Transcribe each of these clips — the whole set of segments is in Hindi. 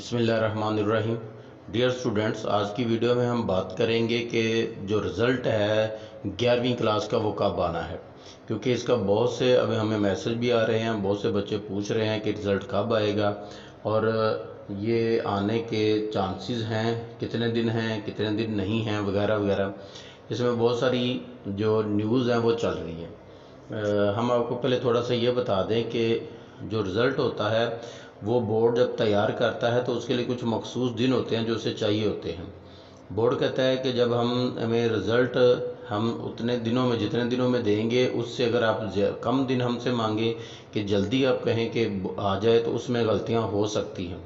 बिस्मिल्लाहिर्रहमानिर्रहीम। डियर स्टूडेंट्स, आज की वीडियो में हम बात करेंगे कि जो रिज़ल्ट है 11वीं क्लास का वो कब आना है, क्योंकि इसका बहुत से अभी हमें मैसेज भी आ रहे हैं, बहुत से बच्चे पूछ रहे हैं कि रिज़ल्ट कब आएगा और ये आने के चांसेस हैं, कितने दिन हैं, कितने दिन नहीं हैं, वगैरह वगैरह। इसमें बहुत सारी जो न्यूज़ हैं वो चल रही हैं। हम आपको पहले थोड़ा सा ये बता दें कि जो रिज़ल्ट होता है वो बोर्ड जब तैयार करता है तो उसके लिए कुछ मखसूस दिन होते हैं जो उसे चाहिए होते हैं। बोर्ड कहता है कि जब हमें रिज़ल्ट हम उतने दिनों में, जितने दिनों में देंगे, उससे अगर आप कम दिन हमसे मांगे कि जल्दी आप कहें कि आ जाए, तो उसमें गलतियां हो सकती हैं।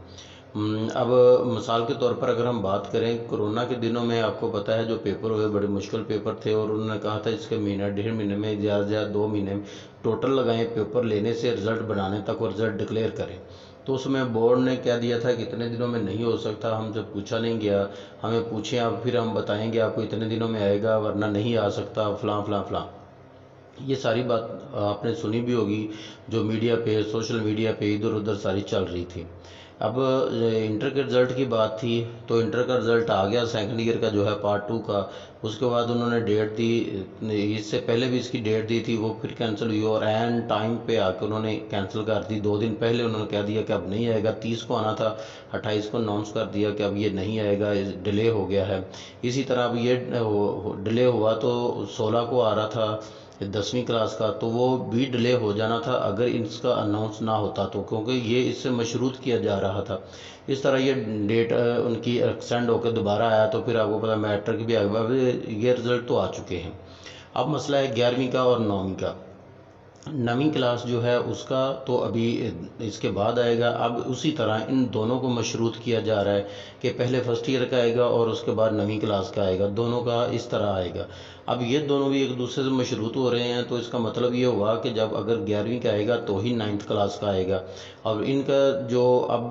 अब मिसाल के तौर पर अगर हम बात करें, कोरोना के दिनों में आपको पता है जो पेपर हुए बड़े मुश्किल पेपर थे और उन्होंने कहा था इसके महीना डेढ़ महीने में, ज़्यादा से ज़्यादा 2 महीने में टोटल लगाएं पेपर लेने से रिज़ल्ट बनाने तक और रिज़ल्ट डिक्लेयर करें। तो उसमें बोर्ड ने क्या दिया था कि इतने दिनों में नहीं हो सकता, हमसे पूछा नहीं गया। हमें पूछें आप, फिर हम बताएंगे आपको इतने दिनों में आएगा, वरना नहीं आ सकता, फलां फलां फलां। ये सारी बात आपने सुनी भी होगी, जो मीडिया पे, सोशल मीडिया पे इधर उधर सारी चल रही थी। अब इंटर के रिज़ल्ट की बात थी, तो इंटर का रिज़ल्ट आ गया, सेकंड ईयर का जो है पार्ट 2 का। उसके बाद उन्होंने डेट दी, इससे पहले भी इसकी डेट दी थी, वो फिर कैंसिल हुई और एन टाइम पे आके उन्होंने कैंसिल कर दी। 2 दिन पहले उन्होंने कह दिया कि अब नहीं आएगा, 30 को आना था, 28 को अनाउंस कर दिया कि अब ये नहीं आएगा, डिले हो गया है। इसी तरह अब ये डिले हुआ तो 16 को आ रहा था 10वीं क्लास का, तो वो भी डिले हो जाना था अगर इसका अनाउंस ना होता तो, क्योंकि ये इससे मशरूत किया जा रहा था। इस तरह ये डेट उनकी एक्सटेंड होकर दोबारा आया, तो फिर आपको पता मैट्रिक भी आ गया। अब ये रिज़ल्ट तो आ चुके हैं। अब मसला है 11वीं का और 9वीं का। 9वीं क्लास जो है उसका तो अभी इसके बाद आएगा। अब उसी तरह इन दोनों को मशरूत किया जा रहा है कि पहले फर्स्ट ईयर का आएगा और उसके बाद 9वीं क्लास का आएगा, दोनों का इस तरह आएगा। अब ये दोनों भी एक दूसरे से मशरूत हो रहे हैं, तो इसका मतलब ये हुआ कि जब अगर 11वीं का आएगा तो ही 9th क्लास का आएगा। और इनका जो अब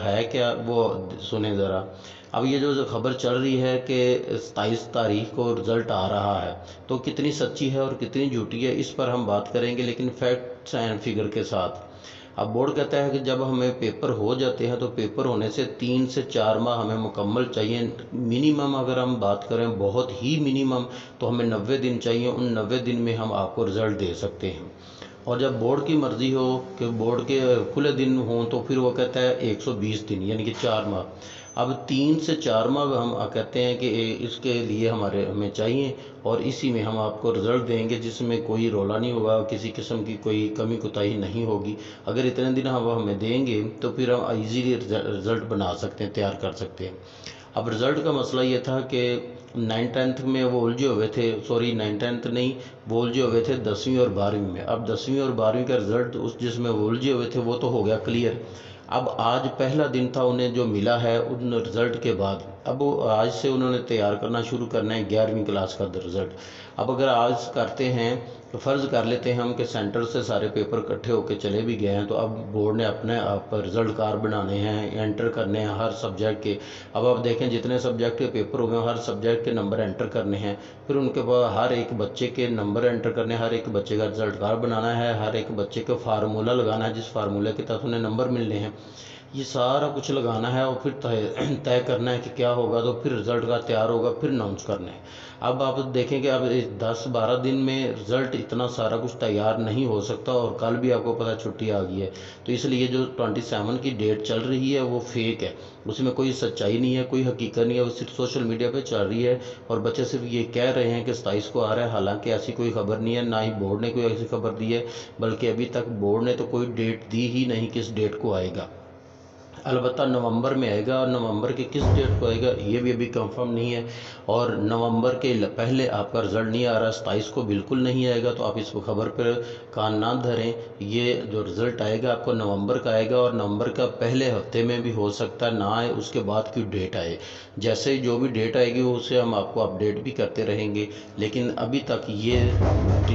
है क्या वो सुने ज़रा। अब ये जो खबर चल रही है कि 27 तारीख को रिज़ल्ट आ रहा है, तो कितनी सच्ची है और कितनी झूठी है, इस पर हम बात करेंगे, लेकिन फैक्ट्स एंड फिगर के साथ। अब बोर्ड कहता है कि जब हमें पेपर हो जाते हैं तो पेपर होने से 3 से 4 माह हमें मुकम्मल चाहिए। मिनिमम अगर हम बात करें, बहुत ही मिनिमम, तो हमें 90 दिन चाहिए। उन 90 दिन में हम आपको रिज़ल्ट दे सकते हैं। और जब बोर्ड की मर्ज़ी हो कि बोर्ड के खुले दिन हों, तो फिर वो कहता है 120 दिन, यानी कि 4 माह। अब 3 से 4 माह हम कहते हैं कि इसके लिए हमें चाहिए, और इसी में हम आपको रिज़ल्ट देंगे जिसमें कोई रोला नहीं होगा, किसी किस्म की कोई कमी कोताही नहीं होगी। अगर इतने दिन हम हमें देंगे तो फिर हम ईजीली रिज़ल्ट बना सकते हैं, तैयार कर सकते हैं। अब रिज़ल्ट का मसला ये था कि 9th-10th में वो उलझे हुए थे, सॉरी 9th-10th नहीं, वो उलझे हुए थे 10वीं और 12वीं में। अब 10वीं और 12वीं का रिज़ल्ट उस जिसमें वो उलझे हुए थे वो तो हो गया क्लियर। अब आज पहला दिन था उन्हें जो मिला है उन रिज़ल्ट के बाद। अब आज से उन्होंने तैयार करना शुरू करना है 11वीं क्लास का रिज़ल्ट। अब अगर आज करते हैं तो फ़र्ज़ कर लेते हैं हम कि सेंटर से सारे पेपर इकट्ठे होकर चले भी गए हैं, तो अब बोर्ड ने अपने आप रिज़ल्ट कार्ड बनाने हैं, एंटर करने हैं हर सब्जेक्ट के। अब आप देखें जितने सब्जेक्ट के पेपर हो गए, हर सब्जेक्ट के नंबर एंटर करने हैं, फिर उनके बाद हर एक बच्चे के नंबर एंटर करने, हर एक बच्चे का रिज़ल्ट कार्ड बनाना है, हर एक बच्चे का फार्मूला लगाना है जिस फार्मूले के तहत उन्हें नंबर मिलने हैं। ये सारा कुछ लगाना है और फिर तय तय करना है कि क्या होगा, तो फिर रिज़ल्ट का तैयार होगा, फिर अनाउंस करना है। अब आप देखेंगे अब 10-12 दिन में रिज़ल्ट इतना सारा कुछ तैयार नहीं हो सकता, और कल भी आपको पता छुट्टी आ गई है। तो इसलिए जो 27 की डेट चल रही है वो फेक है, उसमें कोई सच्चाई नहीं है, कोई हकीकत नहीं है, वो सिर्फ सोशल मीडिया पे चल रही है। और बच्चे सिर्फ ये कह रहे हैं कि 27 को आ रहा है, हालांकि ऐसी कोई खबर नहीं है, ना ही बोर्ड ने कोई ऐसी खबर दी है, बल्कि अभी तक बोर्ड ने तो कोई डेट दी ही नहीं किस डेट को आएगा। अलबत्ता नवंबर में आएगा, और नवंबर के किस डेट को आएगा ये भी अभी कंफर्म नहीं है। और नवंबर के पहले आपका रिज़ल्ट नहीं आ रहा, 27 को बिल्कुल नहीं आएगा, तो आप इस खबर पर कान ना धरें। ये जो रिज़ल्ट आएगा आपको नवंबर का आएगा, और नवंबर का पहले हफ्ते में भी हो सकता है ना आए, उसके बाद की डेट आए। जैसे ही जो भी डेट आएगी उससे हम आपको अपडेट भी करते रहेंगे, लेकिन अभी तक ये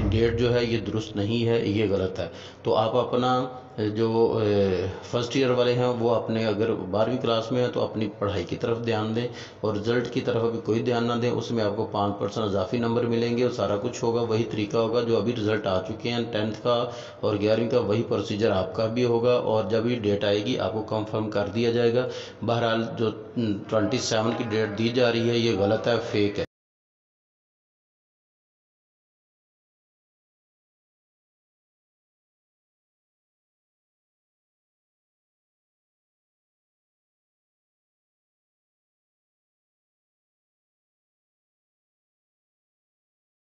डेट जो है ये दुरुस्त नहीं है, ये गलत है। तो आप अपना जो फर्स्ट ईयर वाले हैं वो अपने अगर 12वीं क्लास में हैं तो अपनी पढ़ाई की तरफ ध्यान दें और रिज़ल्ट की तरफ अभी कोई ध्यान ना दें। उसमें आपको 5% इजाफी नंबर मिलेंगे और सारा कुछ होगा, वही तरीका होगा जो अभी रिज़ल्ट आ चुके हैं 10th का और 11वीं का, वही प्रोसीजर आपका भी होगा और जब भी डेट आएगी आपको कंफर्म कर दिया जाएगा। बहरहाल जो 27 की डेट दी जा रही है ये गलत है, फेक है।